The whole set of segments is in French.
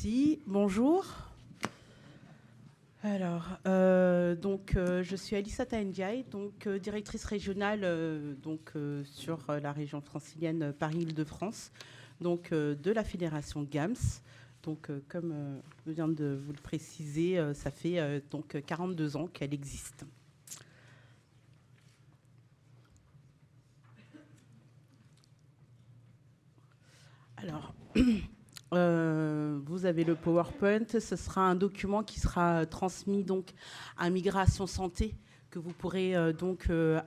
Merci. Bonjour. Alors, je suis Alissa Taendiaï, directrice régionale sur la région francilienne Paris-Île-de-France, de la fédération GAMS. Comme je viens de vous le préciser, ça fait 42 ans qu'elle existe. Alors, vous avez le PowerPoint. Ce sera un document qui sera transmis à Migration Santé, que vous pourrez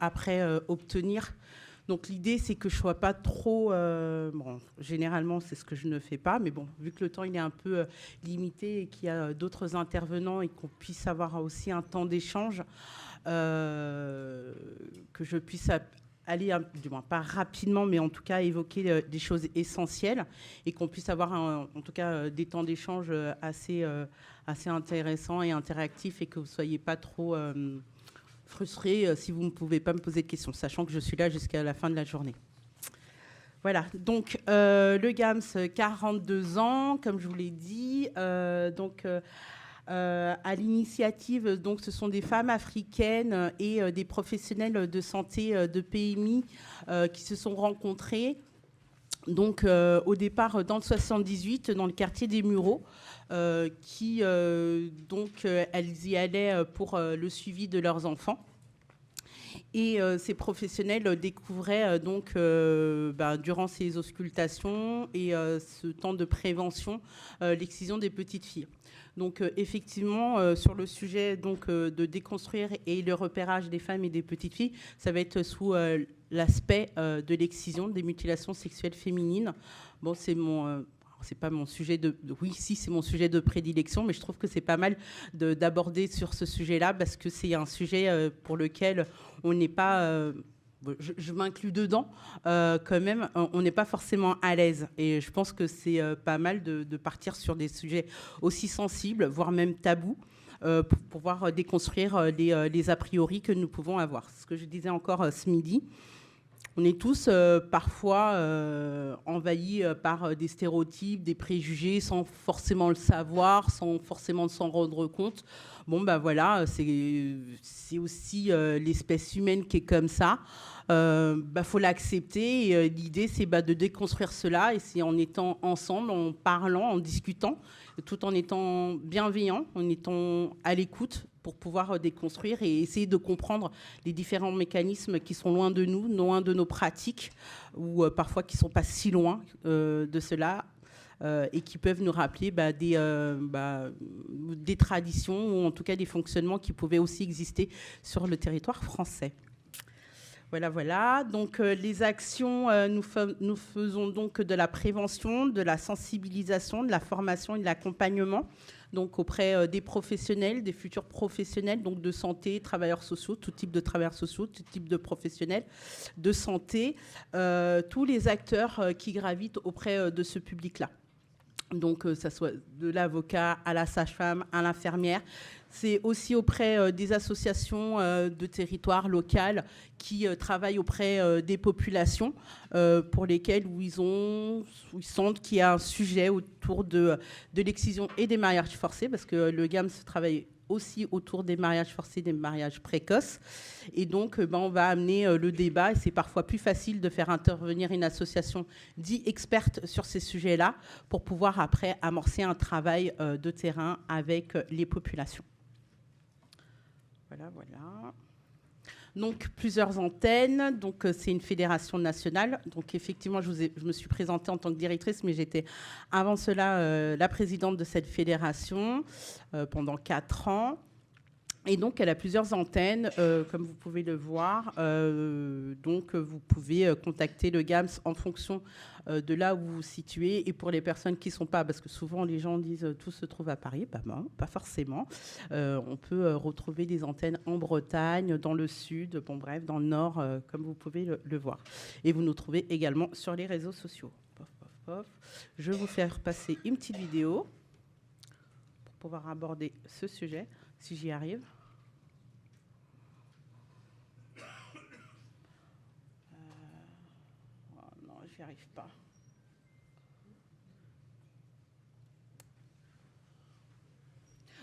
après obtenir. Donc l'idée, c'est que je ne sois pas trop... généralement, c'est ce que je ne fais pas, mais bon, vu que le temps il est un peu limité et qu'il y a d'autres intervenants et qu'on puisse avoir aussi un temps d'échange, que je puisse aller, du moins pas rapidement, mais en tout cas évoquer des choses essentielles et qu'on puisse avoir en tout cas des temps d'échange assez intéressants et interactifs et que vous ne soyez pas trop frustrés si vous ne pouvez pas me poser de questions, sachant que je suis là jusqu'à la fin de la journée. Voilà, donc le GAMS, 42 ans, comme je vous l'ai dit, à l'initiative, ce sont des femmes africaines et des professionnels de santé de PMI qui se sont rencontrés. Au départ, dans le 78, dans le quartier des Mureaux, elles y allaient pour le suivi de leurs enfants. Et ces professionnels découvraient durant ces auscultations et ce temps de prévention l'excision des petites filles. Donc effectivement, sur le sujet de déconstruire et le repérage des femmes et des petites filles, ça va être sous l'aspect de l'excision, des mutilations sexuelles féminines. Bon, c'est mon... c'est pas mon sujet oui, si, c'est mon sujet de prédilection, mais je trouve que c'est pas mal d'aborder sur ce sujet-là parce que c'est un sujet pour lequel on n'est pas... je m'inclus dedans, quand même, on n'est pas forcément à l'aise. Et je pense que c'est pas mal de partir sur des sujets aussi sensibles, voire même tabous, pour pouvoir déconstruire les a priori que nous pouvons avoir. Ce que je disais encore ce midi, on est tous parfois envahis par des stéréotypes, des préjugés, sans forcément le savoir, sans forcément s'en rendre compte. Bon, ben voilà, c'est aussi l'espèce humaine qui est comme ça. Faut l'accepter. Et, l'idée, c'est de déconstruire cela. Et c'est en étant ensemble, en parlant, en discutant, tout en étant bienveillant, en étant à l'écoute pour pouvoir déconstruire et essayer de comprendre les différents mécanismes qui sont loin de nous, loin de nos pratiques, ou parfois qui ne sont pas si loin de cela, et qui peuvent nous rappeler des traditions, ou en tout cas des fonctionnements qui pouvaient aussi exister sur le territoire français. Voilà. Donc, les actions, nous faisons donc de la prévention, de la sensibilisation, de la formation et de l'accompagnement, donc auprès des professionnels, des futurs professionnels, donc de santé, travailleurs sociaux, tout type de travailleurs sociaux, tout type de professionnels de santé, tous les acteurs qui gravitent auprès de ce public-là. Donc, ça soit de l'avocat à la sage-femme, à l'infirmière. C'est aussi auprès des associations de territoire local qui travaillent auprès des populations pour lesquelles ils sentent qu'il y a un sujet autour de l'excision et des mariages forcés, parce que le GAMS travaille aussi autour des mariages forcés, des mariages précoces. Et donc, on va amener le débat, et c'est parfois plus facile de faire intervenir une association dite experte sur ces sujets-là pour pouvoir après amorcer un travail de terrain avec les populations. Voilà. Donc, plusieurs antennes. Donc, c'est une fédération nationale. Donc, effectivement, je me suis présentée en tant que directrice, mais j'étais avant cela la présidente de cette fédération pendant 4 ans. Et donc, elle a plusieurs antennes, comme vous pouvez le voir. Donc, vous pouvez contacter le GAMS en fonction de là où vous vous situez. Et pour les personnes qui ne sont pas, parce que souvent les gens disent tout se trouve à Paris, non, pas forcément. On peut retrouver des antennes en Bretagne, dans le sud, dans le nord, comme vous pouvez le voir. Et vous nous trouvez également sur les réseaux sociaux. Je vais vous faire passer une petite vidéo pour pouvoir aborder ce sujet, si j'y arrive. Non, j'y arrive pas.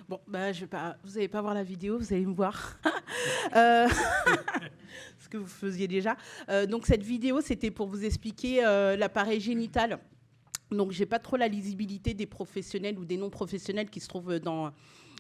Bon, bah, je vais pas, vous n'allez pas voir la vidéo, vous allez me voir. Euh, ce que vous faisiez déjà. Donc, cette vidéo, c'était pour vous expliquer l'appareil génital. Donc, j'ai pas trop la lisibilité des professionnels ou des non-professionnels qui se trouvent dans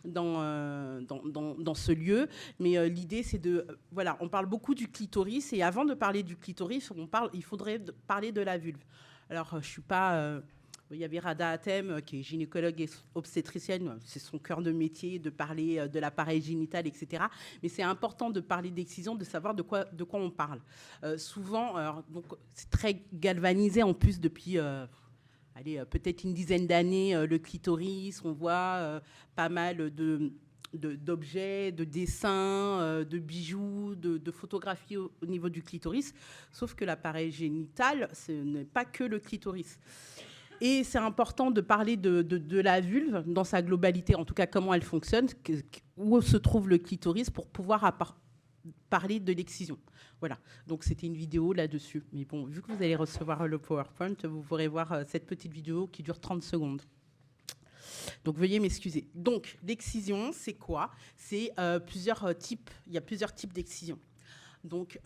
ce lieu. Mais l'idée, c'est de... voilà, on parle beaucoup du clitoris. Et avant de parler du clitoris, il faudrait parler de la vulve. Alors, je ne suis pas... il y avait Rada Hatem, qui est gynécologue et obstétricienne. C'est son cœur de métier, de parler de l'appareil génital, etc. Mais c'est important de parler d'excision, de savoir de quoi on parle. Souvent, donc, c'est très galvanisé en plus depuis... peut-être une dizaine d'années, le clitoris, on voit pas mal d'objets, de dessins, de bijoux, de photographies au niveau du clitoris. Sauf que l'appareil génital, ce n'est pas que le clitoris. Et c'est important de parler de la vulve dans sa globalité, en tout cas comment elle fonctionne, où se trouve le clitoris pour pouvoir parler de l'excision. Voilà, donc c'était une vidéo là-dessus. Mais bon, vu que vous allez recevoir le PowerPoint, vous pourrez voir cette petite vidéo qui dure 30 secondes. Donc veuillez m'excuser. Donc l'excision, c'est quoi? C'est plusieurs types. Il y a plusieurs types d'excision. Donc,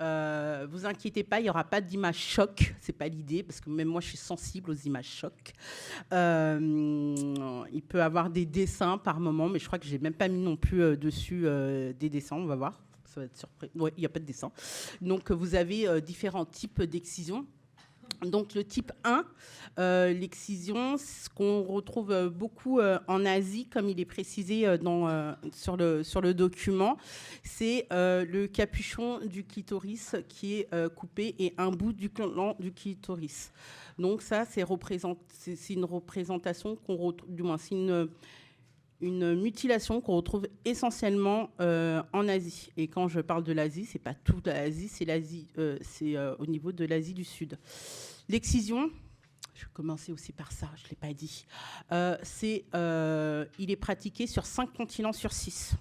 vous inquiétez pas, il n'y aura pas d'image choc. C'est pas l'idée, parce que même moi, je suis sensible aux images choc. Il peut y avoir des dessins par moment, mais je crois que j'ai même pas mis non plus dessus des dessins. On va voir. Ça va être surpris. Ouais, il n'y a pas de dessin. Donc, vous avez différents types d'excision. Donc, le type 1, l'excision, ce qu'on retrouve beaucoup en Asie, comme il est précisé sur le document, c'est le capuchon du clitoris qui est coupé et un bout du gland du clitoris. Donc, ça, c'est une représentation qu'on retrouve, du moins, c'est une mutilation qu'on retrouve essentiellement en Asie. Et quand je parle de l'Asie, c'est pas toute l'Asie, c'est l'Asie, c'est au niveau de l'Asie du Sud. L'excision, je vais commencer aussi par ça, je ne l'ai pas dit, il est pratiqué sur 5 continents sur 6.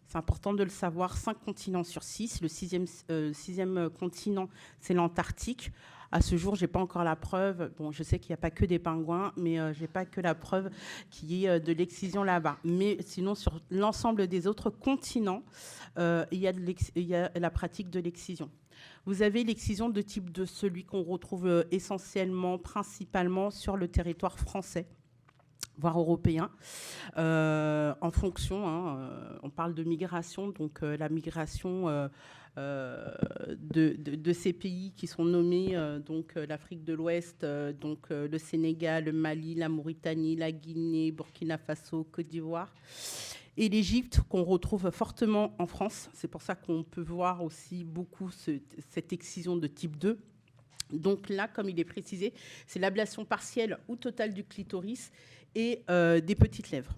C'est important de le savoir, 5 continents sur 6. Le sixième continent, c'est l'Antarctique. À ce jour, je n'ai pas encore la preuve. Bon, je sais qu'il n'y a pas que des pingouins, mais je n'ai pas que la preuve qu'il y ait de l'excision là-bas. Mais sinon, sur l'ensemble des autres continents, il y a la pratique de l'excision. Vous avez l'excision de type 2, celui qu'on retrouve essentiellement, principalement sur le territoire français, voire européen, en fonction, on parle de migration, donc la migration de ces pays qui sont nommés, donc l'Afrique de l'Ouest, donc le Sénégal, le Mali, la Mauritanie, la Guinée, Burkina Faso, Côte d'Ivoire, et l'Égypte qu'on retrouve fortement en France. C'est pour ça qu'on peut voir aussi beaucoup cette excision de type 2. Donc là, comme il est précisé, c'est l'ablation partielle ou totale du clitoris et des petites lèvres.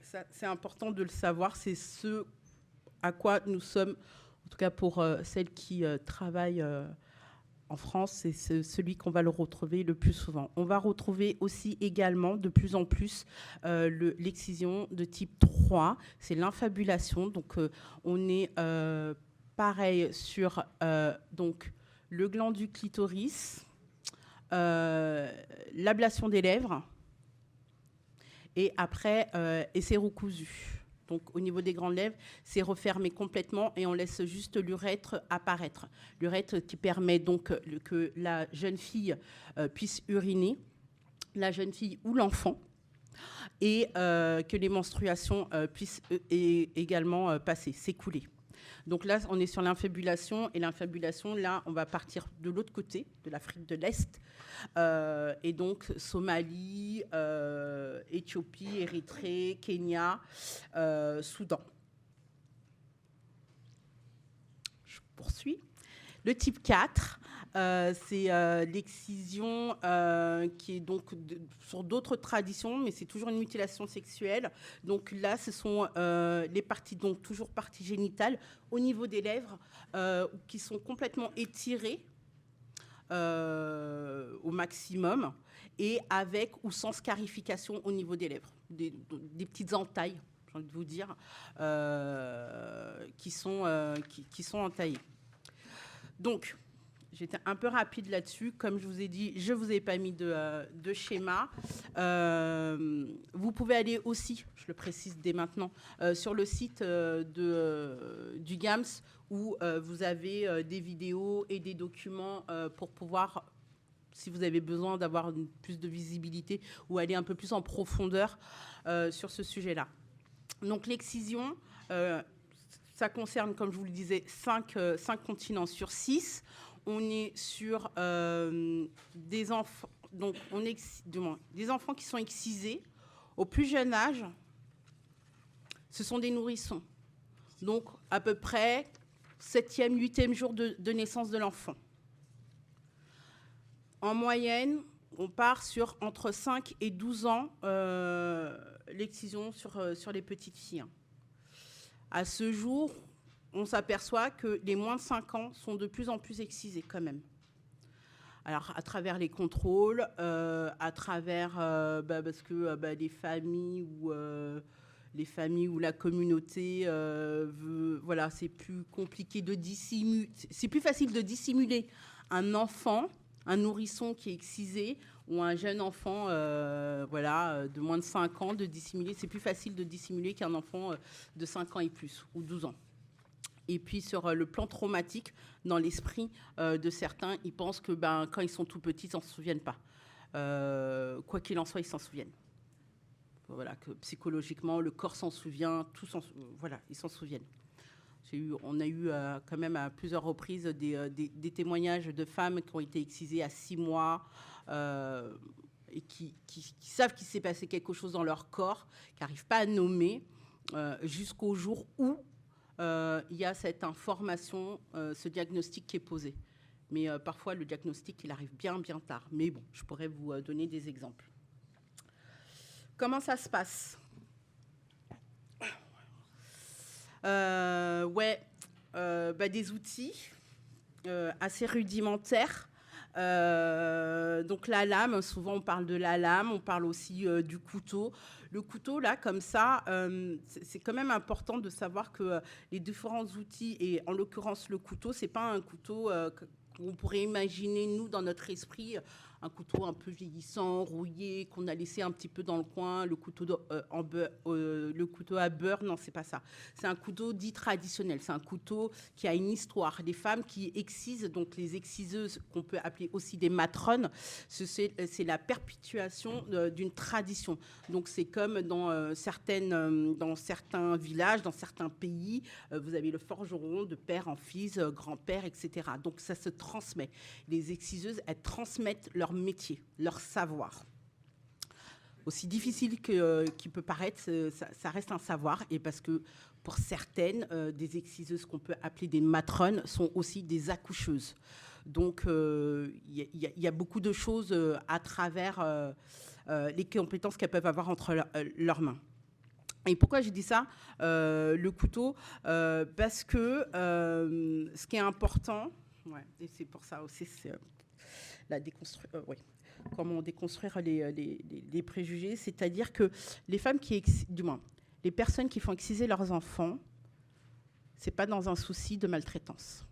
Ça, c'est important de le savoir, c'est ce à quoi nous sommes, en tout cas pour celles qui travaillent en France, c'est celui qu'on va le retrouver le plus souvent. On va retrouver aussi également de plus en plus l'excision de type 3, c'est l'infabulation. Donc on est pareil sur donc, le gland du clitoris, l'ablation des lèvres, et après, c'est recousu. Donc, au niveau des grandes lèvres, c'est refermé complètement et on laisse juste l'urètre apparaître. L'urètre qui permet donc que la jeune fille puisse uriner, la jeune fille ou l'enfant, et que les menstruations puissent également passer, s'écouler. Donc là, on est sur l'infabulation. Et l'infabulation, là, on va partir de l'autre côté, de l'Afrique de l'Est. Et donc, Somalie, Éthiopie, Érythrée, Kenya, Soudan. Je poursuis. Le type 4, c'est l'excision qui est donc sur d'autres traditions, mais c'est toujours une mutilation sexuelle. Donc là, ce sont les parties, donc toujours parties génitales, au niveau des lèvres, qui sont complètement étirées au maximum, et avec ou sans scarification au niveau des lèvres. Des petites entailles, j'ai envie de vous dire, qui sont entaillées. Donc, J'étais un peu rapide là-dessus. Comme je vous ai dit, je ne vous ai pas mis de schéma. Vous pouvez aller aussi, je le précise dès maintenant, sur le site du GAMS où vous avez des vidéos et des documents pour pouvoir, si vous avez besoin d'avoir plus de visibilité ou aller un peu plus en profondeur sur ce sujet-là. Donc l'excision, ça concerne, comme je vous le disais, 5 continents sur 6. On est sur des enfants, donc des enfants qui sont excisés au plus jeune âge. Ce sont des nourrissons. Donc à peu près 7e, 8e jour de naissance de l'enfant. En moyenne, on part sur entre 5 et 12 ans l'excision sur les petites filles. À ce jour, on s'aperçoit que les moins de 5 ans sont de plus en plus excisés quand même. Alors, à travers les contrôles, à travers parce que les familles ou la communauté voilà, c'est plus compliqué de dissimuler. C'est plus facile de dissimuler un enfant, un nourrisson qui est excisé, ou un jeune enfant voilà, de moins de 5 ans, de dissimuler. C'est plus facile de dissimuler qu'un enfant de 5 ans et plus, ou 12 ans. Et puis sur le plan traumatique, dans l'esprit de certains, ils pensent que quand ils sont tout petits, ils ne s'en souviennent pas. Quoi qu'il en soit, ils s'en souviennent. Voilà, que psychologiquement, le corps s'en souvient, voilà, ils s'en souviennent. On a eu quand même à plusieurs reprises des témoignages de femmes qui ont été excisées à 6 mois et qui savent qu'il s'est passé quelque chose dans leur corps, qui n'arrivent pas à nommer jusqu'au jour où il y a cette information, ce diagnostic qui est posé. Mais parfois, le diagnostic, il arrive bien tard. Mais bon, je pourrais vous donner des exemples. Comment ça se passe ? Des outils assez rudimentaires. Donc la lame, souvent on parle de la lame, on parle aussi du couteau. Le couteau, là, comme ça, c'est quand même important de savoir que les différents outils, et en l'occurrence le couteau, c'est pas un couteau qu'on pourrait imaginer, nous, dans notre esprit, un couteau un peu vieillissant, rouillé, qu'on a laissé un petit peu dans le coin, le couteau à beurre, non, c'est pas ça. C'est un couteau dit traditionnel, c'est un couteau qui a une histoire. Les femmes qui excisent, donc les exciseuses, qu'on peut appeler aussi des matrones, c'est la perpétuation d'une tradition. Donc c'est comme dans certains villages, dans certains pays, vous avez le forgeron de père en fils, grand-père, etc. Donc ça se transmet. Les exciseuses, elles transmettent leur métier, leur savoir. Aussi difficile qu'il peut paraître, ça reste un savoir, et parce que pour certaines, des exciseuses qu'on peut appeler des matrones sont aussi des accoucheuses. Donc il y a beaucoup de choses à travers les compétences qu'elles peuvent avoir entre leurs mains. Et pourquoi j'ai dit ça, le couteau, parce que ce qui est important, et c'est pour ça aussi, c'est comment déconstruire les préjugés, c'est-à-dire que les femmes les personnes qui font exciser leurs enfants, c'est pas dans un souci de maltraitance.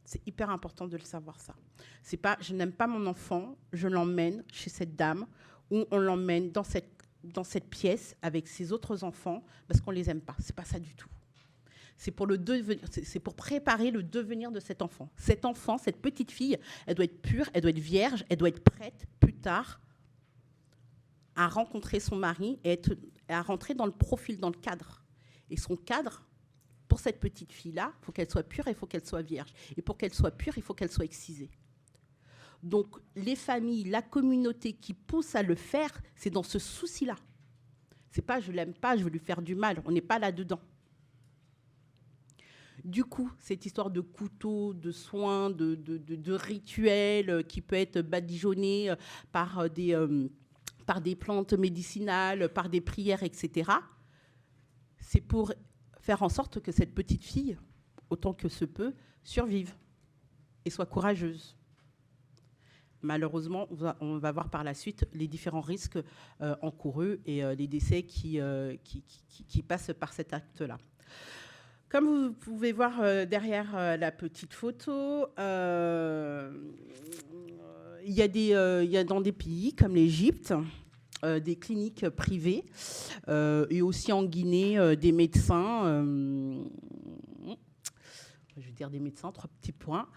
C'est hyper important de le savoir, ça. C'est pas je n'aime pas mon enfant, je l'emmène chez cette dame, ou on l'emmène dans cette pièce avec ses autres enfants parce qu'on les aime pas. C'est pas ça du tout. C'est pour préparer le devenir de cet enfant. Cet enfant, cette petite fille, elle doit être pure, elle doit être vierge, elle doit être prête plus tard à rencontrer son mari et à rentrer dans le profil, dans le cadre. Et son cadre, pour cette petite fille-là, il faut qu'elle soit pure et il faut qu'elle soit vierge. Et pour qu'elle soit pure, il faut qu'elle soit excisée. Donc, les familles, la communauté qui pousse à le faire, c'est dans ce souci-là. C'est pas je l'aime pas, je veux lui faire du mal. On n'est pas là-dedans. Du coup, cette histoire de couteau, de soins, de rituels qui peut être badigeonné par des plantes médicinales, par des prières, etc., c'est pour faire en sorte que cette petite fille, autant que se peut, survive et soit courageuse. Malheureusement, on va voir par la suite les différents risques encourus et les décès qui passent par cet acte-là. Comme vous pouvez voir derrière la petite photo, il y a dans des pays comme l'Égypte des cliniques privées et aussi en Guinée des médecins. Je vais dire des médecins, 3 petits points,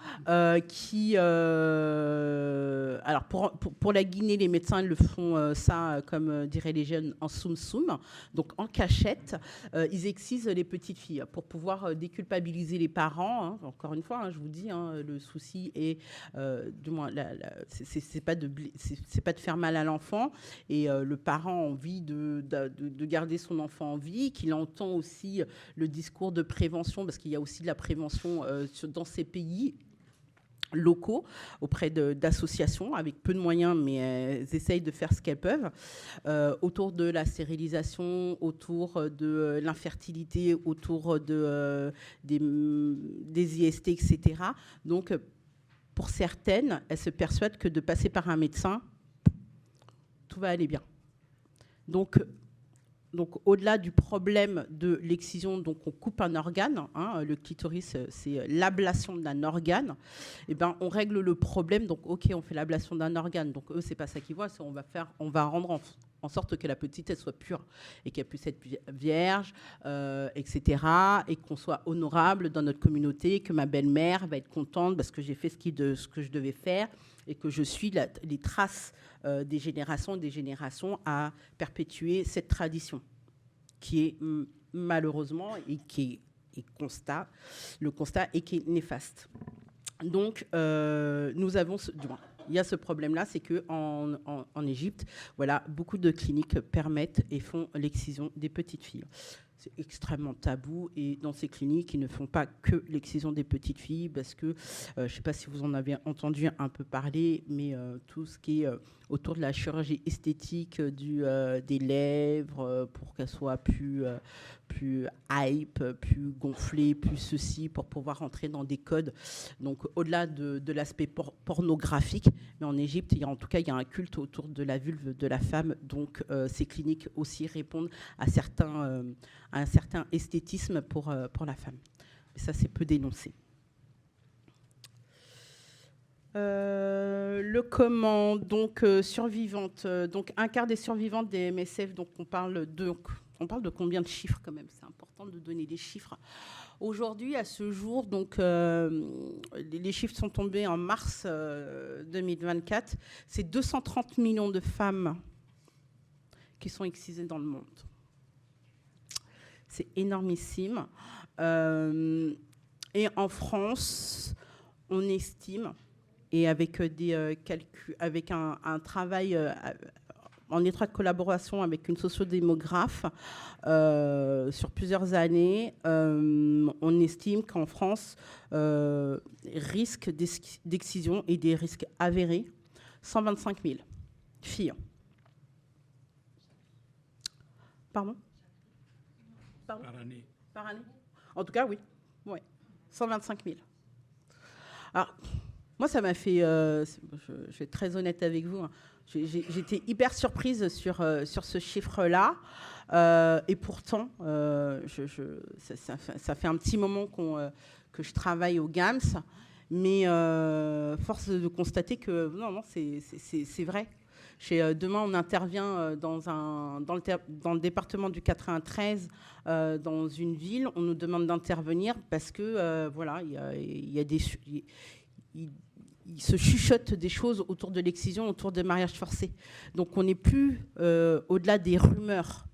qui... alors, pour la Guinée, les médecins ils le font ça, comme diraient les jeunes, en soum-soum, donc en cachette. Ils excisent les petites filles pour pouvoir déculpabiliser les parents. Hein. Encore une fois, hein, je vous dis, hein, le souci est, du moins, c'est pas de faire mal à l'enfant. Et le parent a envie de garder son enfant en vie, qu'il entend aussi le discours de prévention, parce qu'il y a aussi de la prévention dans ces pays locaux auprès d'associations avec peu de moyens, mais elles essayent de faire ce qu'elles peuvent autour de la stérilisation, autour de l'infertilité, autour des IST, etc. Donc, pour certaines, elles se persuadent que de passer par un médecin, tout va aller bien. Donc, au-delà du problème de l'excision, donc on coupe un organe, hein, le clitoris, c'est l'ablation d'un organe, et ben on règle le problème. Donc, ok, on fait l'ablation d'un organe. Donc, eux, c'est pas ça qu'ils voient. On va rendre en sorte que la petite, elle soit pure et qu'elle puisse être vierge, etc. Et qu'on soit honorable dans notre communauté, que ma belle-mère va être contente parce que j'ai fait ce que je devais faire et que je suis les traces des générations à perpétuer cette tradition qui est malheureusement et qui est le constat est qui est néfaste. Donc, nous avons il y a ce problème-là, c'est qu'en Égypte, voilà, beaucoup de cliniques permettent et font l'excision des petites filles. C'est extrêmement tabou et dans ces cliniques, ils ne font pas que l'excision des petites filles parce que, je ne sais pas si vous en avez entendu un peu parler, mais tout ce qui est autour de la chirurgie esthétique des lèvres pour qu'elles soient plus hype, plus gonflées, plus ceci, pour pouvoir entrer dans des codes. Donc, au-delà de l'aspect pornographique, mais en Égypte, il y a un culte autour de la vulve de la femme. Donc, ces cliniques aussi répondent à un certain esthétisme pour la femme. Mais ça, c'est peu dénoncé. Le comment, donc survivante, donc un quart des survivantes des MSF, donc on parle de combien de chiffres quand même, c'est important de donner des chiffres. Aujourd'hui, à ce jour, donc les chiffres sont tombés en mars 2024, c'est 230 millions de femmes qui sont excisées dans le monde. C'est énormissime. Et en France, on estime, et avec des calculs, avec un travail en étroite collaboration avec une sociodémographe sur plusieurs années, on estime qu'en France, risque d'excision et des risques avérés, 125 000 filles. Pardon ? Par année. Par année ? En tout cas, oui. Ouais. 125 000. Alors, moi, ça m'a fait... je vais être très honnête avec vous. Hein. J'étais hyper surprise sur ce chiffre-là. Et pourtant, ça fait un petit moment que je travaille au GAMS. Mais force de constater que non, c'est vrai. Demain, on intervient dans le département du 93, dans une ville. On nous demande d'intervenir parce que, voilà, il se chuchote des choses autour de l'excision, autour des mariages forcés. Donc, on n'est plus au-delà des rumeurs.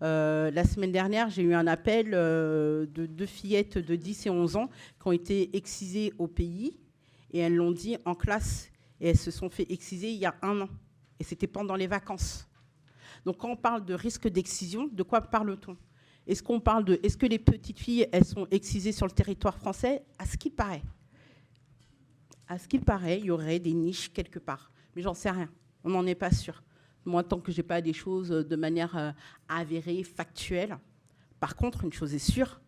La semaine dernière, j'ai eu un appel de 2 fillettes de 10 et 11 ans qui ont été excisées au pays et elles l'ont dit en classe et elles se sont fait exciser il y a 1 an. Et c'était pendant les vacances. Donc, quand on parle de risque d'excision, de quoi parle-t-on ? Est-ce que les petites filles, elles sont excisées sur le territoire français ? À ce qu'il paraît, il y aurait des niches quelque part. Mais j'en sais rien. On n'en est pas sûr. Moi, tant que je n'ai pas des choses de manière avérée, factuelle. Par contre, une chose est sûre,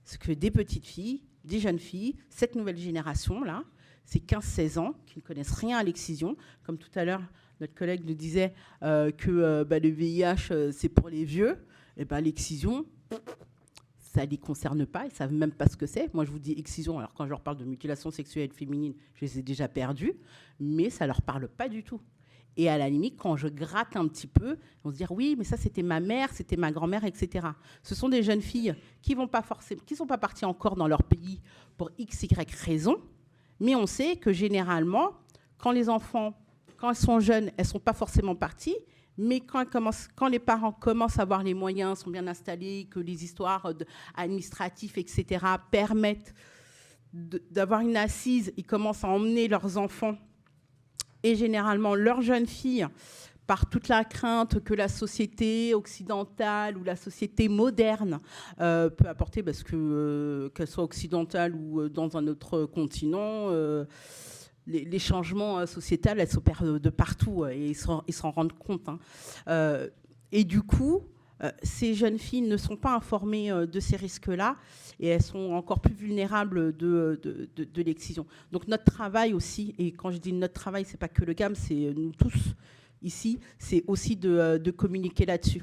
c'est que des petites filles, des jeunes filles, cette nouvelle génération-là, c'est 15-16 ans, qui ne connaissent rien à l'excision. Comme tout à l'heure, notre collègue nous disait que le VIH, c'est pour les vieux. Et l'excision, ça ne les concerne pas, ils ne savent même pas ce que c'est. Moi, je vous dis excision, alors quand je leur parle de mutilation sexuelle féminine, je les ai déjà perdus, mais ça ne leur parle pas du tout. Et à la limite, quand je gratte un petit peu, ils vont se dire oui, mais ça c'était ma mère, c'était ma grand-mère, etc. Ce sont des jeunes filles qui ne sont pas parties encore dans leur pays pour x, y raison, mais on sait que généralement, quand les enfants, quand elles sont jeunes, elles ne sont pas forcément parties, mais quand les parents commencent à avoir les moyens, sont bien installés, que les histoires administratives, etc., permettent d'avoir une assise, ils commencent à emmener leurs enfants et généralement leurs jeunes filles, par toute la crainte que la société occidentale ou la société moderne peut apporter, parce que qu'elle soit occidentale ou dans un autre continent, les changements sociétaux, elles s'opèrent de partout et ils s'en rendent compte. Et du coup, ces jeunes filles ne sont pas informées de ces risques-là et elles sont encore plus vulnérables de l'excision. Donc notre travail aussi, et quand je dis notre travail, ce n'est pas que le GAM, c'est nous tous ici, c'est aussi de communiquer là-dessus.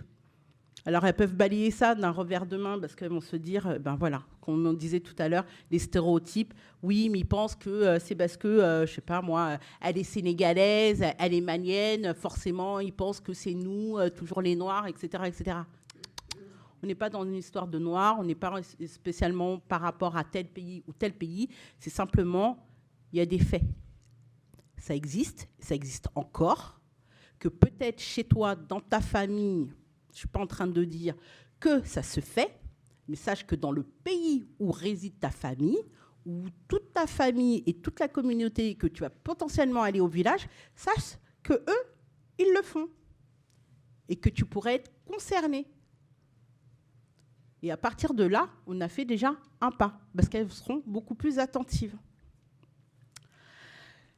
Alors elles peuvent balayer ça d'un revers de main parce qu'elles vont se dire, ben voilà, comme on disait tout à l'heure, les stéréotypes, oui, mais ils pensent que c'est parce que, je sais pas moi, elle est sénégalaise, elle est malienne, forcément ils pensent que c'est nous, toujours les Noirs, etc., etc. On n'est pas dans une histoire de Noirs, on n'est pas spécialement par rapport à tel pays ou tel pays, c'est simplement, il y a des faits. Ça existe encore, que peut-être chez toi, dans ta famille, je ne suis pas en train de dire que ça se fait, mais sache que dans le pays où réside ta famille, où toute ta famille et toute la communauté que tu vas potentiellement aller au village, sache que eux, ils le font et que tu pourrais être concerné. Et à partir de là, on a fait déjà un pas, parce qu'elles seront beaucoup plus attentives.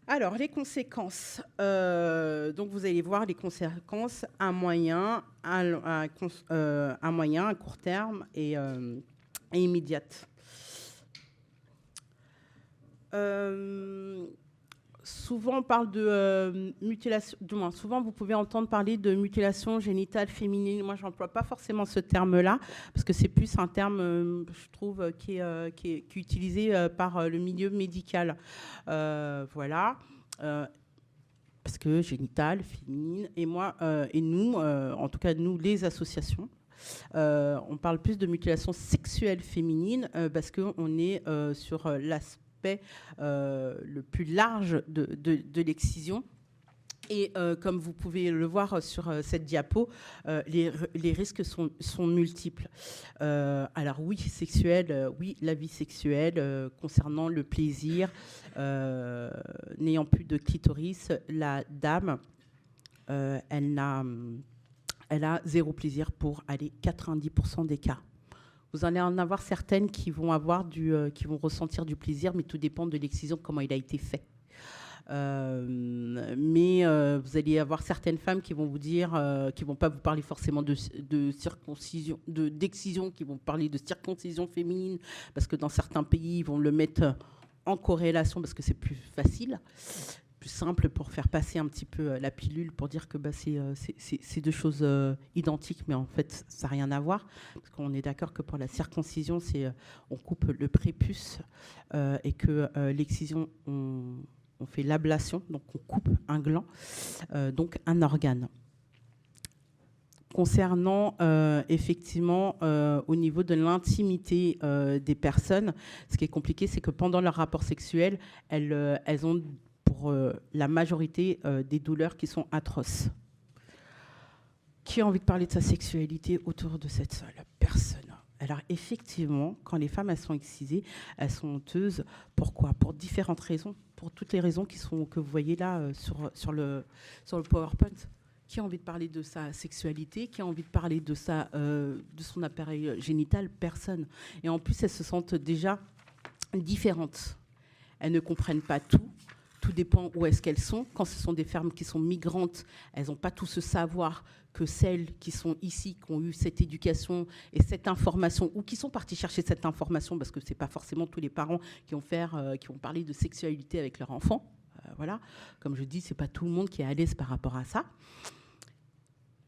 Alors, les conséquences. Donc, vous allez voir les conséquences à moyen, à court terme et immédiates. Souvent, on parle de mutilation. Du moins, souvent, vous pouvez entendre parler de mutilation génitale féminine. Moi, je n'emploie pas forcément ce terme-là, parce que c'est plus un terme, je trouve, qui est utilisé par le milieu médical. Voilà. Parce que génitale, féminine, et moi, et nous, en tout cas, nous, les associations, on parle plus de mutilation sexuelle féminine parce qu'on est sur l'aspect le plus large de l'excision. Et comme vous pouvez le voir sur cette diapo, les risques sont multiples. Alors oui, sexuel, oui, la vie sexuelle, concernant le plaisir, n'ayant plus de clitoris, la dame, elle a zéro plaisir pour aller 90% des cas. Vous allez en avoir certaines qui vont ressentir du plaisir, mais tout dépend de l'excision, comment il a été fait. Mais vous allez avoir certaines femmes qui vont vous dire, qui vont pas vous parler forcément de circoncision, d'excision, qui vont parler de circoncision féminine, parce que dans certains pays, ils vont le mettre en corrélation parce que c'est plus facile, plus simple pour faire passer un petit peu la pilule, pour dire que c'est deux choses identiques, mais en fait, ça n'a rien à voir, parce qu'on est d'accord que pour la circoncision, on coupe le prépuce et que l'excision, on fait l'ablation, donc on coupe un gland, donc un organe. Concernant effectivement au niveau de l'intimité des personnes, ce qui est compliqué, c'est que pendant leur rapport sexuel, elles ont pour la majorité des douleurs qui sont atroces. Qui a envie de parler de sa sexualité autour de cette salle? Personne. Alors effectivement, quand les femmes elles sont excisées, elles sont honteuses. Pourquoi? Pour différentes raisons. Pour toutes les raisons que vous voyez là sur le PowerPoint. Qui a envie de parler de sa sexualité? Qui a envie de parler de son appareil génital? Personne. Et en plus, elles se sentent déjà différentes. Elles ne comprennent pas tout. Tout dépend où est-ce qu'elles sont. Quand ce sont des femmes qui sont migrantes, elles n'ont pas tout ce savoir que celles qui sont ici, qui ont eu cette éducation et cette information, ou qui sont parties chercher cette information, parce que ce n'est pas forcément tous les parents qui vont parler de sexualité avec leurs enfants. Voilà. Comme je dis, ce n'est pas tout le monde qui est à l'aise par rapport à ça.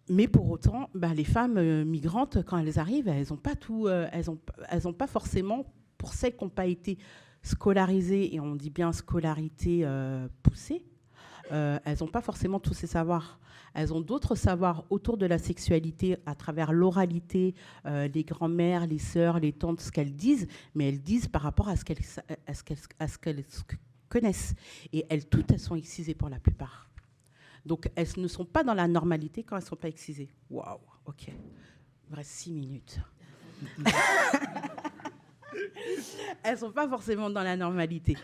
Mais pour autant, les femmes migrantes, quand elles arrivent, elles n'ont pas tout, elles ont pas forcément, pour celles qui n'ont pas été scolarisées, et on dit bien scolarité poussée, elles n'ont pas forcément tous ces savoirs. Elles ont d'autres savoirs autour de la sexualité à travers l'oralité, les grands-mères, les sœurs, les tantes, ce qu'elles disent, mais elles disent par rapport à ce qu'elles connaissent. Et elles, toutes, elles sont excisées pour la plupart. Donc, elles ne sont pas dans la normalité quand elles ne sont pas excisées. Waouh, ok. Il me reste 6 minutes. Elles ne sont pas forcément dans la normalité.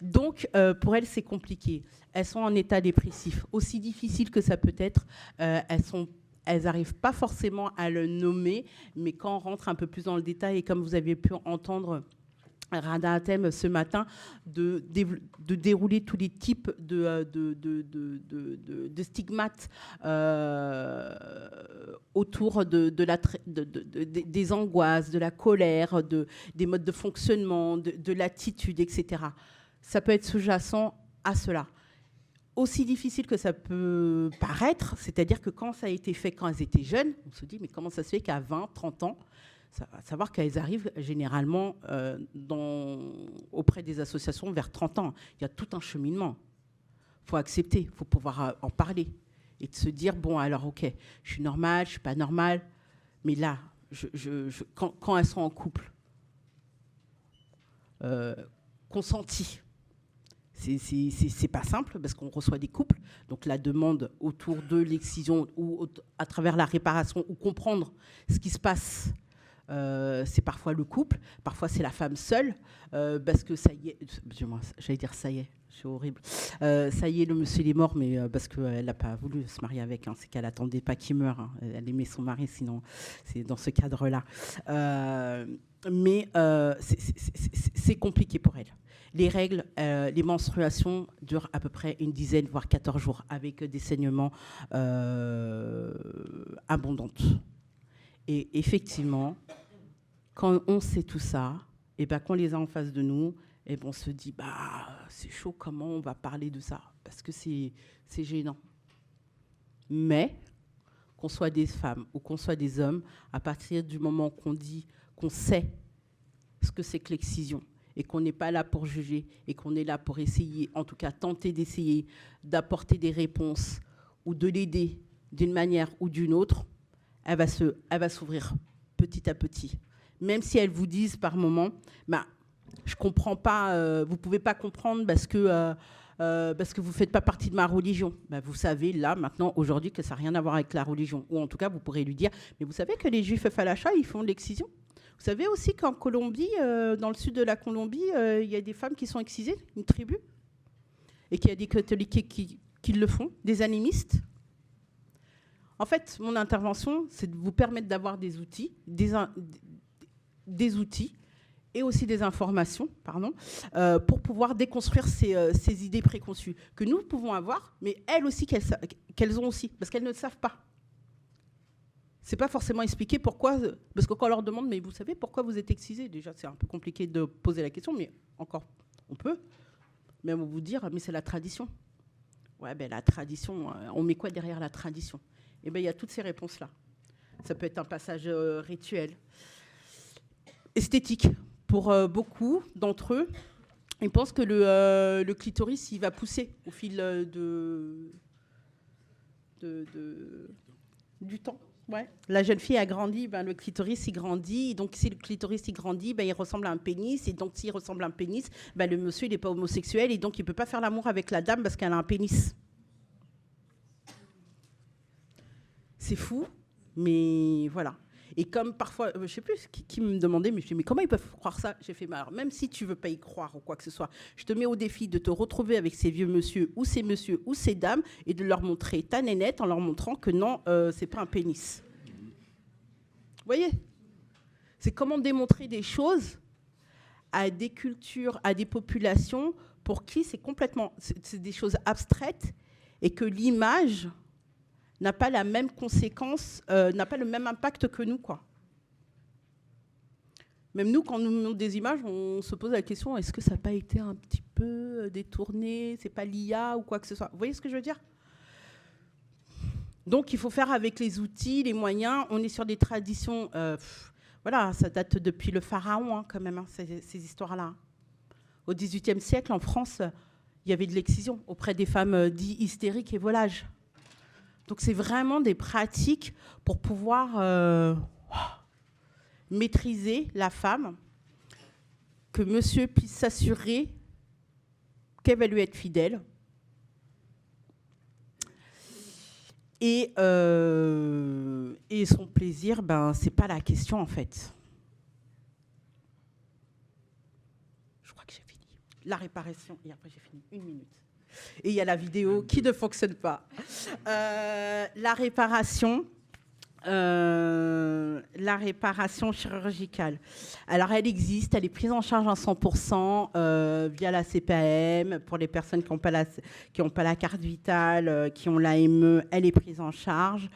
Donc, pour elles, c'est compliqué. Elles sont en état dépressif. Aussi difficile que ça peut être, elles n'arrivent pas forcément à le nommer, mais quand on rentre un peu plus dans le détail, et comme vous avez pu entendre Rada Hatem ce matin, de dérouler tous les types de stigmates autour des angoisses, de la colère, des modes de fonctionnement, de l'attitude, etc. Ça peut être sous-jacent à cela. Aussi difficile que ça peut paraître, c'est-à-dire que quand ça a été fait quand elles étaient jeunes, on se dit mais comment ça se fait qu'à 20, 30 ans, à savoir qu'elles arrivent généralement auprès des associations vers 30 ans. Il y a tout un cheminement. Il faut accepter, il faut pouvoir en parler et de se dire, bon, alors, ok, je suis normale, je ne suis pas normale, mais là, quand elles sont en couple, consenti, c'est pas simple parce qu'on reçoit des couples, donc la demande autour de l'excision ou à travers la réparation ou comprendre ce qui se passe. C'est parfois le couple, parfois c'est la femme seule, parce que ça y est, j'allais dire ça y est, c'est horrible, ça y est, le monsieur il est mort, mais parce qu'elle n'a pas voulu se marier avec, c'est qu'elle n'attendait pas qu'il meure, elle aimait son mari, sinon c'est dans ce cadre-là. Mais c'est compliqué pour elle. Les règles, les menstruations durent à peu près une dizaine, voire 14 jours, avec des saignements abondants. Et effectivement, quand on sait tout ça, et qu'on les a en face de nous, et on se dit, c'est chaud, comment on va parler de ça? Parce que c'est gênant. Mais, qu'on soit des femmes ou qu'on soit des hommes, à partir du moment qu'on sait ce que c'est que l'excision, et qu'on n'est pas là pour juger, et qu'on est là pour essayer, en tout cas tenter d'essayer d'apporter des réponses, ou de l'aider d'une manière ou d'une autre, elle va s'ouvrir petit à petit. Même si elles vous disent par moment, je ne comprends pas, vous ne pouvez pas comprendre parce que vous ne faites pas partie de ma religion. Vous savez, là, maintenant, aujourd'hui, que ça n'a rien à voir avec la religion. Ou en tout cas, vous pourrez lui dire, mais vous savez que les juifs falacha, ils font de l'excision. Vous savez aussi qu'en Colombie, dans le sud de la Colombie, il y a des femmes qui sont excisées, une tribu, et qu'il y a des catholiques qui le font, des animistes. En fait, mon intervention, c'est de vous permettre d'avoir des outils, des outils et aussi des informations, pour pouvoir déconstruire ces idées préconçues que nous pouvons avoir, mais elles aussi qu'elles ont aussi, parce qu'elles ne le savent pas. C'est pas forcément expliqué pourquoi, parce que quand on leur demande, mais vous savez pourquoi vous êtes excisé? Déjà, c'est un peu compliqué de poser la question, mais encore, on peut même vous dire, mais c'est la tradition. Ouais, la tradition, on met quoi derrière la tradition? Eh bien, il y a toutes ces réponses-là. Ça peut être un passage rituel. Esthétique. Pour beaucoup d'entre eux, ils pensent que le clitoris, il va pousser au fil du temps. Ouais. La jeune fille a grandi, le clitoris, il grandit. Et donc, si le clitoris, il grandit, il ressemble à un pénis. Et donc, s'il ressemble à un pénis, le monsieur, il n'est pas homosexuel. Et donc, il ne peut pas faire l'amour avec la dame parce qu'elle a un pénis. C'est fou, mais voilà. Et comme parfois, je ne sais plus qui me demandait, mais je dis, mais comment ils peuvent croire ça? J'ai fait, alors, même si tu ne veux pas y croire ou quoi que ce soit, je te mets au défi de te retrouver avec ces vieux monsieur ou ces dames et de leur montrer ta nénette en leur montrant que non, ce n'est pas un pénis. Vous voyez? C'est comment démontrer des choses à des cultures, à des populations pour qui c'est des choses abstraites et que l'image n'a pas la même conséquence, n'a pas le même impact que nous, quoi. Même nous, quand on nous montre des images, on se pose la question, est-ce que ça n'a pas été un petit peu détourné, c'est pas l'IA ou quoi que ce soit? Vous voyez ce que je veux dire? Donc, il faut faire avec les outils, les moyens. On est sur des traditions, voilà, ça date depuis le pharaon, hein, quand même, hein, ces histoires-là. Au XVIIIe siècle, en France, il y avait de l'excision auprès des femmes dites hystériques et volages. Donc, c'est vraiment des pratiques pour pouvoir maîtriser la femme, que monsieur puisse s'assurer qu'elle va lui être fidèle. Et son plaisir, ben, c'est pas la question en fait. Je crois que j'ai fini. La réparation, et après j'ai fini, 1 minute. Et il y a la vidéo qui ne fonctionne pas. La réparation chirurgicale. Alors, elle existe, elle est prise en charge à 100% via la CPAM. Pour les personnes qui n'ont pas la carte vitale, qui ont l'AME, elle est prise en charge.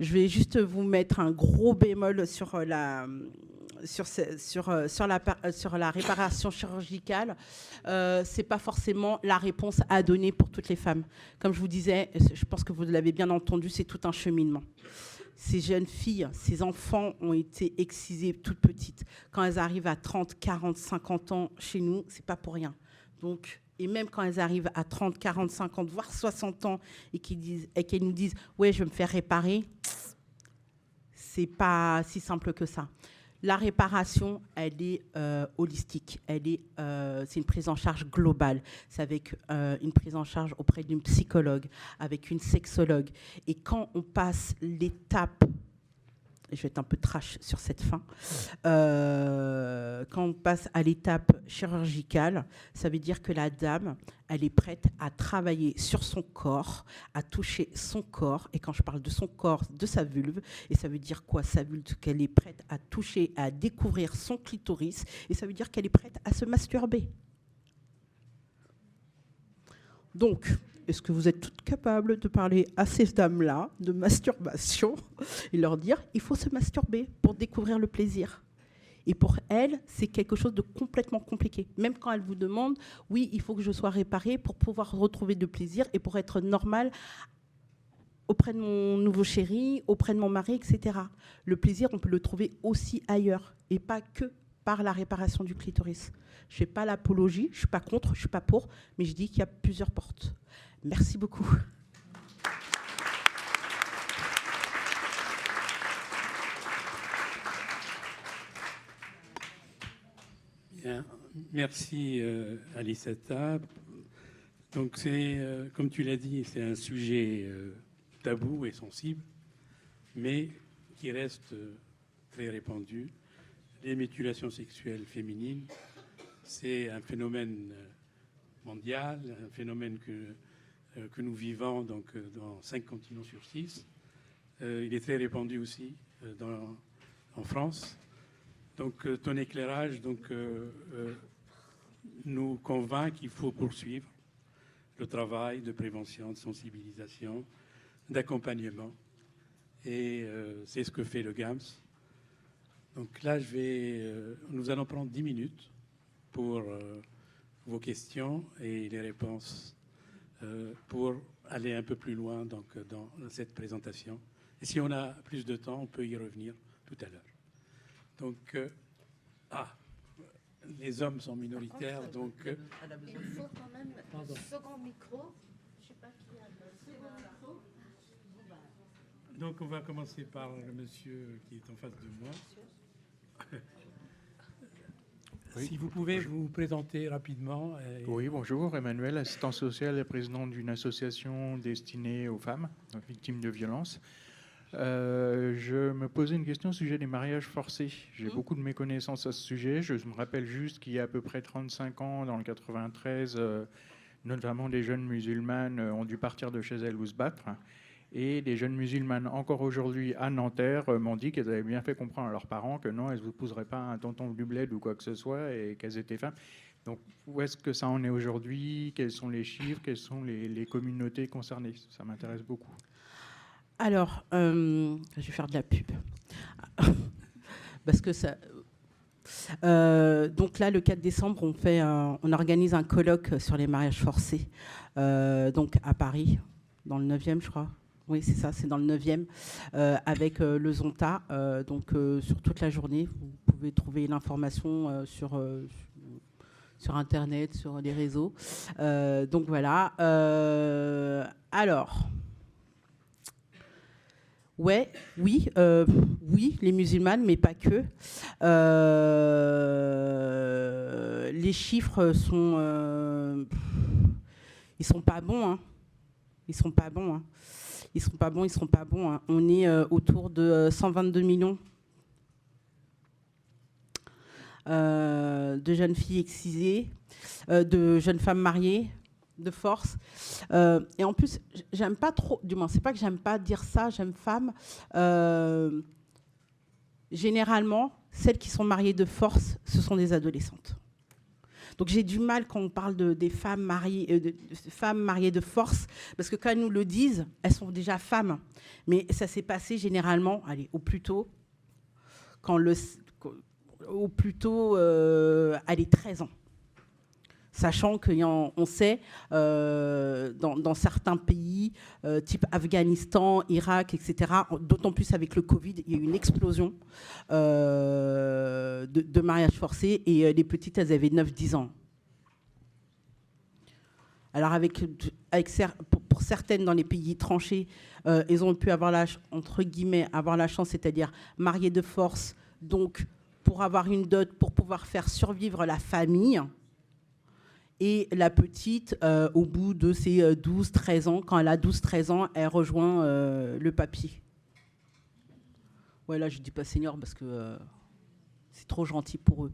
Je vais juste vous mettre un gros bémol sur la réparation chirurgicale. C'est pas forcément la réponse à donner pour toutes les femmes. Comme je vous disais, je pense que vous l'avez bien entendu, c'est tout un cheminement. Ces jeunes filles, ces enfants ont été excisés toutes petites. Quand elles arrivent à 30, 40, 50 ans chez nous, c'est pas pour rien. Donc, et même quand elles arrivent à 30, 40, 50, voire 60 ans et qu'elles nous disent « ouais, je vais me faire réparer », c'est pas si simple que ça. La réparation, elle est holistique. C'est une prise en charge globale. C'est avec une prise en charge auprès d'une psychologue, avec une sexologue. Et quand on passe l'étape, et je vais être un peu trash sur cette fin, quand on passe à l'étape chirurgicale, ça veut dire que la dame, elle est prête à travailler sur son corps, à toucher son corps. Et quand je parle de son corps, de sa vulve, et ça veut dire quoi, sa vulve? Qu'elle est prête à toucher, à découvrir son clitoris, et ça veut dire qu'elle est prête à se masturber. Donc, est-ce que vous êtes toutes capables de parler à ces dames-là de masturbation et leur dire il faut se masturber pour découvrir le plaisir? Et pour elles, c'est quelque chose de complètement compliqué. Même quand elles vous demandent oui, il faut que je sois réparée pour pouvoir retrouver du plaisir et pour être normale auprès de mon nouveau chéri, auprès de mon mari, etc. Le plaisir, on peut le trouver aussi ailleurs et pas que par la réparation du clitoris. Je ne fais pas l'apologie, je ne suis pas contre, je ne suis pas pour, mais je dis qu'il y a plusieurs portes. Merci beaucoup. Bien. Merci Aliceta. Donc c'est, comme tu l'as dit, c'est un sujet tabou et sensible, mais qui reste très répandu. Les mutilations sexuelles féminines, c'est un phénomène mondial, un phénomène que nous vivons donc, dans 5 continents sur 6. Il est très répandu aussi en France. Donc ton éclairage nous convainc qu'il faut poursuivre le travail de prévention, de sensibilisation, d'accompagnement. Et c'est ce que fait le GAMS. Donc là, nous allons prendre 10 minutes pour vos questions et les réponses pour aller un peu plus loin donc, dans cette présentation. Et si on a plus de temps, on peut y revenir tout à l'heure. Donc, les hommes sont minoritaires, donc... Il faut quand même un second micro. Je ne sais pas qui a le second micro. Donc, on va commencer par le monsieur qui est en face de moi. Oui. Si vous pouvez vous présenter rapidement. Oui, bonjour, Emmanuel, assistant social et président d'une association destinée aux femmes victimes de violences. Je me posais une question au sujet des mariages forcés. J'ai beaucoup de méconnaissances à ce sujet. Je me rappelle juste qu'il y a à peu près 35 ans, dans le 93, notamment des jeunes musulmanes ont dû partir de chez elles ou se battre. Et des jeunes musulmanes, encore aujourd'hui à Nanterre, m'ont dit qu'elles avaient bien fait comprendre à leurs parents que non, elles ne épouseraient pas un tonton du bled ou quoi que ce soit et qu'elles étaient femmes. Donc, où est-ce que ça en est aujourd'hui? Quels sont les chiffres? Quelles sont les communautés concernées? Ça m'intéresse beaucoup. Alors, je vais faire de la pub. Parce que ça... donc là, le 4 décembre, on organise un colloque sur les mariages forcés. Donc à Paris, dans le 9e, je crois. Oui, c'est ça, c'est dans le 9e, avec le Zonta. Donc, sur toute la journée, vous pouvez trouver l'information sur Internet, sur les réseaux. Donc, voilà. Alors, oui, les musulmanes, mais pas que. Les chiffres sont... ils sont pas bons, hein. Ils seront pas bons. On est autour de 122 millions de jeunes filles excisées, de jeunes femmes mariées de force. Et en plus, j'aime pas trop, du moins, c'est pas que j'aime pas dire ça, j'aime femme. Généralement, celles qui sont mariées de force, ce sont des adolescentes. Donc j'ai du mal quand on parle des femmes mariées, de femmes mariées de force, parce que quand elles nous le disent, elles sont déjà femmes. Mais ça s'est passé généralement, au plus tôt, allez, 13 ans. Sachant qu'on sait, dans certains pays, type Afghanistan, Irak, etc., d'autant plus avec le Covid, il y a eu une explosion de mariages forcés, et les petites, elles avaient 9-10 ans. Alors, pour certaines, dans les pays tranchés, elles ont pu avoir entre guillemets, avoir la chance, c'est-à-dire mariées de force, donc pour avoir une dot, pour pouvoir faire survivre la famille. Et la petite, au bout de ses 12-13 ans, quand elle a 12-13 ans, elle rejoint le papy. Ouais, là, je ne dis pas senior parce que c'est trop gentil pour eux.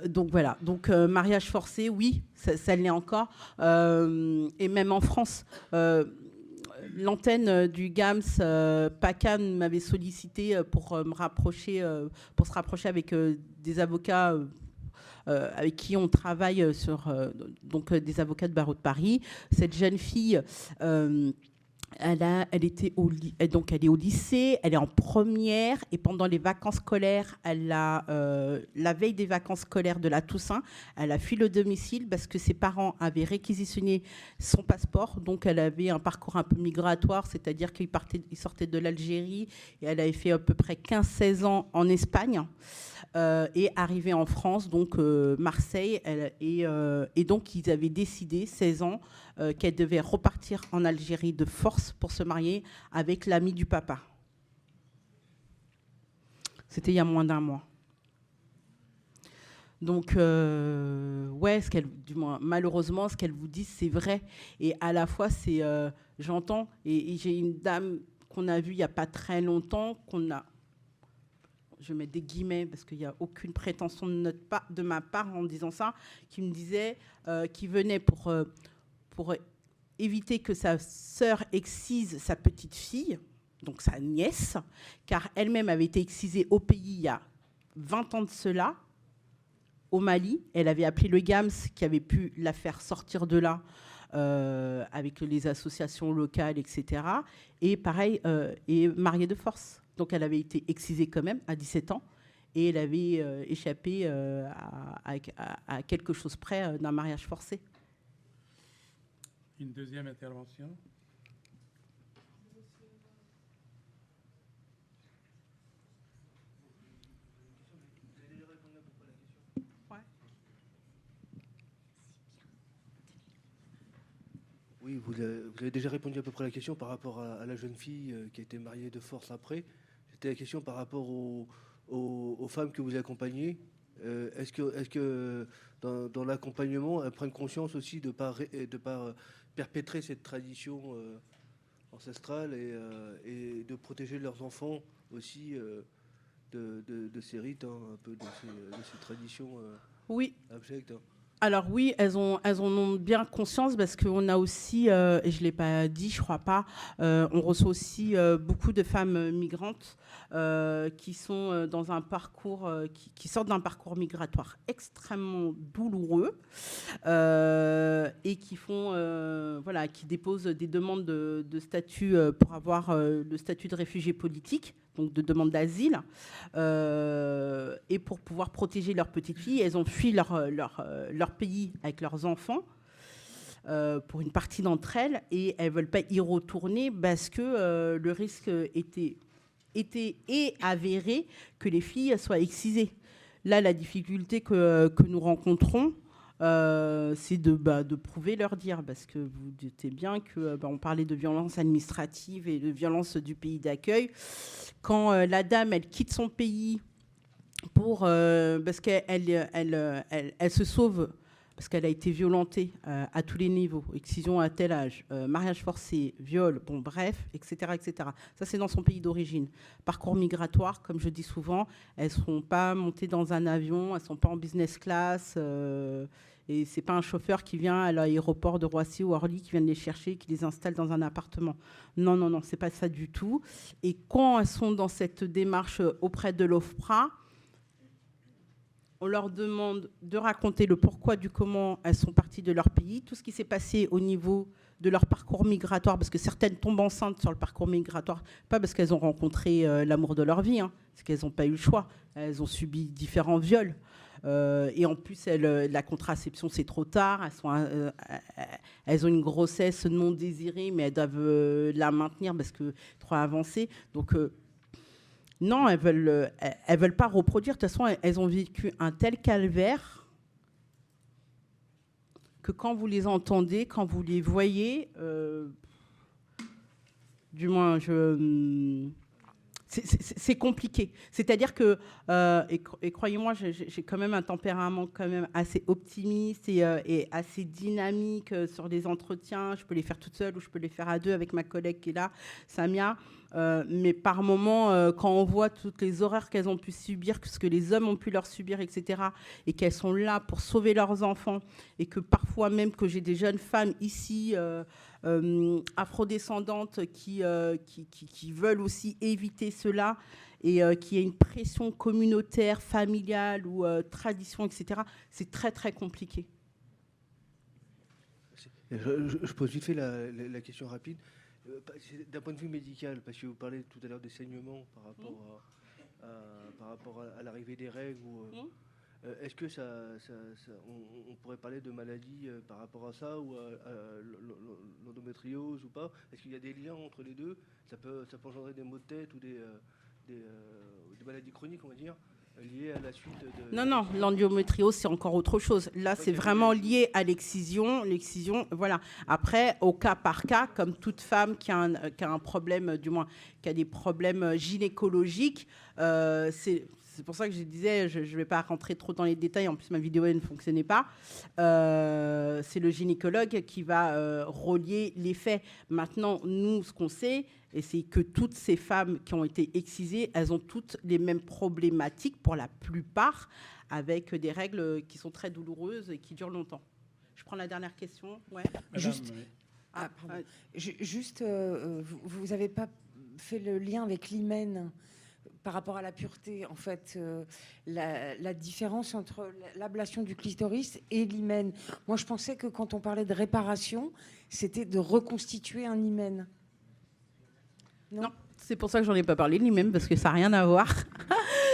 Donc voilà, donc mariage forcé, oui, ça l'est encore. Et même en France, l'antenne du GAMS, PACA, m'avait sollicité pour se rapprocher avec des avocats avec qui on travaille donc des avocats de barreau de Paris. Cette jeune fille, elle est au lycée, elle est en première, et pendant les vacances scolaires, la veille des vacances scolaires de la Toussaint, elle a fui le domicile parce que ses parents avaient réquisitionné son passeport. Donc elle avait un parcours un peu migratoire, c'est-à-dire qu'il sortait de l'Algérie, et elle avait fait à peu près 15-16 ans en Espagne. Et arrivée en France, donc Marseille, et donc ils avaient décidé, 16 ans, qu'elle devait repartir en Algérie de force pour se marier avec l'ami du papa. C'était il y a moins d'un mois. Donc, ouais, malheureusement, ce qu'elle vous dit, c'est vrai. Et à la fois, j'entends, et j'ai une dame qu'on a vue il n'y a pas très longtemps, je mets des guillemets parce qu'il n'y a aucune prétention de ma part en disant ça, qui me disait qu'il venait pour éviter que sa sœur excise sa petite fille, donc sa nièce, car elle-même avait été excisée au pays il y a 20 ans de cela, au Mali. Elle avait appelé le GAMS qui avait pu la faire sortir de là avec les associations locales, etc. Et pareil, et mariée de force. Donc, elle avait été excisée quand même à 17 ans, et elle avait échappé à quelque chose près d'un mariage forcé. Une deuxième intervention. Oui, vous avez déjà répondu à peu près à la question par rapport à la jeune fille qui a été mariée de force après. C'était la question par rapport aux femmes que vous accompagnez. Est-ce que dans l'accompagnement, elles prennent conscience aussi de ne pas perpétrer cette tradition ancestrale et de protéger leurs enfants aussi de ces rites, hein, un peu de ces traditions oui. abjectes, hein. Alors oui, elles en ont bien conscience, parce qu'on a aussi, et je ne l'ai pas dit, je ne crois pas, on reçoit aussi beaucoup de femmes migrantes qui sont dans un parcours, qui sortent d'un parcours migratoire extrêmement douloureux et qui qui déposent des demandes de statut pour avoir le statut de réfugié politique, donc de demande d'asile, et pour pouvoir protéger leurs petites filles. Elles ont fui leur pays avec leurs enfants. pour une partie d'entre elles, et elles ne veulent pas y retourner parce que le risque était et avéré que les filles soient excisées. Là, la difficulté que nous rencontrons, c'est de prouver leur dire, parce que vous doutez bien que on parlait de violence administrative et de violence du pays d'accueil. Quand la dame, elle quitte son pays parce qu'elle se sauve, parce qu'elle a été violentée à tous les niveaux, excision à tel âge, mariage forcé, viol, bon bref, etc., etc. Ça, c'est dans son pays d'origine. Parcours migratoire, comme je dis souvent, elles ne seront pas montées dans un avion, elles ne sont pas en business class, et ce n'est pas un chauffeur qui vient à l'aéroport de Roissy ou Orly qui vient les chercher, qui les installe dans un appartement. Non, non, non, ce n'est pas ça du tout. Et quand elles sont dans cette démarche auprès de l'OFPRA, on leur demande de raconter le pourquoi du comment elles sont parties de leur pays, tout ce qui s'est passé au niveau de leur parcours migratoire, parce que certaines tombent enceintes sur le parcours migratoire, pas parce qu'elles ont rencontré l'amour de leur vie, c'est qu'elles n'ont pas eu le choix. Elles ont subi différents viols. Et en plus, la contraception, c'est trop tard. Elles ont une grossesse non désirée, mais elles doivent la maintenir parce que trop avancée. Donc, non, elles veulent pas reproduire. De toute façon, elles ont vécu un tel calvaire que quand vous les entendez, quand vous les voyez, du moins, c'est compliqué. C'est-à-dire que, et croyez-moi, j'ai quand même un tempérament quand même assez optimiste et assez dynamique sur les entretiens. Je peux les faire toute seule ou je peux les faire à deux avec ma collègue qui est là, Samia. Mais par moments, quand on voit toutes les horreurs qu'elles ont pu subir, ce que les hommes ont pu leur subir, etc., et qu'elles sont là pour sauver leurs enfants, et que parfois même que j'ai des jeunes femmes ici, afrodescendantes, qui veulent aussi éviter cela, et qu'il y a une pression communautaire, familiale ou tradition, etc., c'est très, très compliqué. Je pose vite fait la question rapide. D'un point de vue médical, parce que vous parlez tout à l'heure des saignements par rapport à l'arrivée des règles, est-ce que on pourrait parler de maladies par rapport à ça, ou à l'endométriose ou pas? Est-ce qu'il y a des liens entre les deux? Ça peut engendrer des maux de tête ou des maladies chroniques, on va dire, liées à la suite de... Non, l'endométriose, c'est encore autre chose. Là, c'est vraiment lié à l'excision. L'excision, voilà. Après, au cas par cas, comme toute femme qui a un problème, du moins, qui a des problèmes gynécologiques, c'est pour ça que je disais, je ne vais pas rentrer trop dans les détails, en plus ma vidéo elle ne fonctionnait pas. C'est le gynécologue qui va relier les faits. Maintenant, nous, ce qu'on sait, et c'est que toutes ces femmes qui ont été excisées, elles ont toutes les mêmes problématiques, pour la plupart, avec des règles qui sont très douloureuses et qui durent longtemps. Je prends la dernière question. Ouais. Juste, vous n'avez pas fait le lien avec l'hymen par rapport à la pureté, en fait, la différence entre l'ablation du clitoris et l'hymen. Moi, je pensais que quand on parlait de réparation, c'était de reconstituer un hymen. Non, c'est pour ça que j'en ai pas parlé de l'hymen, parce que ça n'a rien à voir.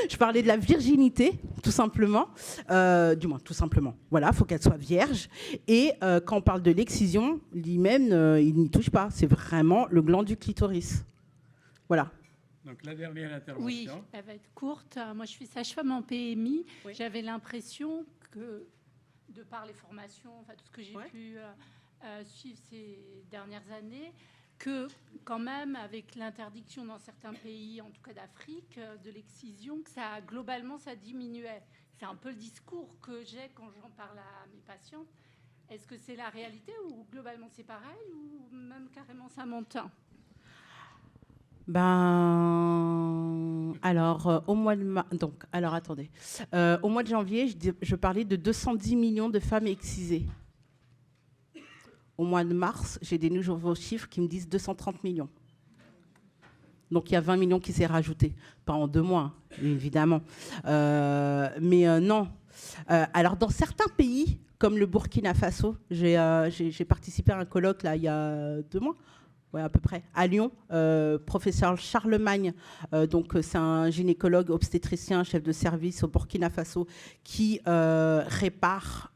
Je parlais de la virginité, tout simplement. Du moins, tout simplement. Voilà, il faut qu'elle soit vierge. Et quand on parle de l'excision, l'hymen, il n'y touche pas. C'est vraiment le gland du clitoris. Voilà. Donc la dernière intervention. Oui, elle va être courte. Moi, je suis sage-femme en PMI. Oui. J'avais l'impression que, de par les formations, enfin, tout ce que j'ai pu suivre ces dernières années, que quand même, avec l'interdiction dans certains pays, en tout cas d'Afrique, de l'excision, que ça, globalement, ça diminuait. C'est un peu le discours que j'ai quand j'en parle à mes patientes. Est-ce que c'est la réalité, ou globalement c'est pareil, ou même carrément ça monte? Alors, au mois de au mois de janvier, je parlais de 210 millions de femmes excisées. Au mois de mars, j'ai des nouveaux chiffres qui me disent 230 millions. Donc, il y a 20 millions qui s'est rajouté. Pas en 2 mois, évidemment. Non. Alors, dans certains pays, comme le Burkina Faso, j'ai participé à un colloque là, il y a 2 mois. ouais, à peu près, à Lyon, professeur Charlemagne, donc c'est un gynécologue obstétricien, chef de service au Burkina Faso, qui répare,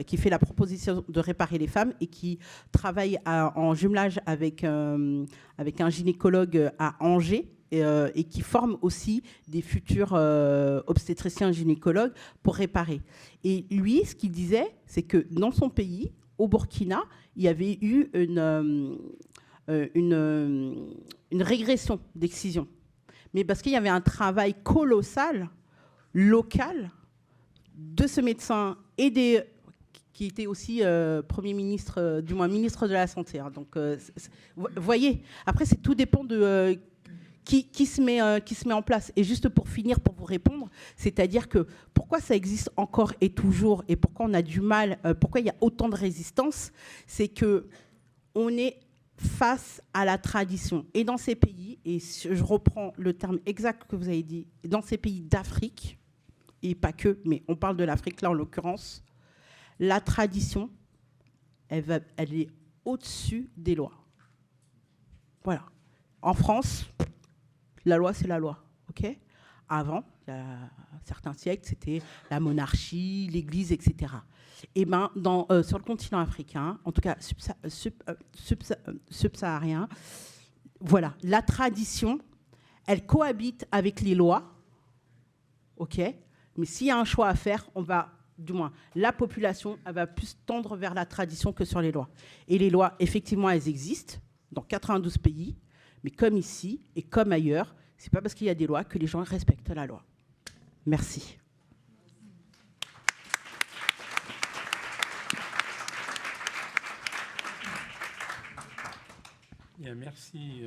qui fait la proposition de réparer les femmes et qui travaille en jumelage avec un gynécologue à Angers. Et qui forme aussi des futurs obstétriciens gynécologues pour réparer. Et lui, ce qu'il disait, c'est que dans son pays, au Burkina, il y avait eu une régression d'excision. Mais parce qu'il y avait un travail colossal, local, de ce médecin et qui était aussi Premier ministre, du moins ministre de la Santé. Hein. Donc, vous voyez, après, tout dépend de... Qui se met en place. Et juste pour finir, pour vous répondre, c'est-à-dire que pourquoi ça existe encore et toujours, et pourquoi on a du mal, pourquoi il y a autant de résistance, c'est qu'on est face à la tradition. Et dans ces pays, et je reprends le terme exact que vous avez dit, dans ces pays d'Afrique, et pas que, mais on parle de l'Afrique là en l'occurrence, la tradition, elle est au-dessus des lois. Voilà. En France, la loi, c'est la loi, ok ? Avant, il y a certains siècles, c'était la monarchie, l'Église, etc. Et ben, sur le continent africain, en tout cas subsaharien, voilà, la tradition, elle cohabite avec les lois, ok ? Mais s'il y a un choix à faire, du moins, la population, elle va plus tendre vers la tradition que sur les lois. Et les lois, effectivement, elles existent dans 92 pays. Mais comme ici et comme ailleurs, ce n'est pas parce qu'il y a des lois que les gens respectent la loi. Merci. Bien, merci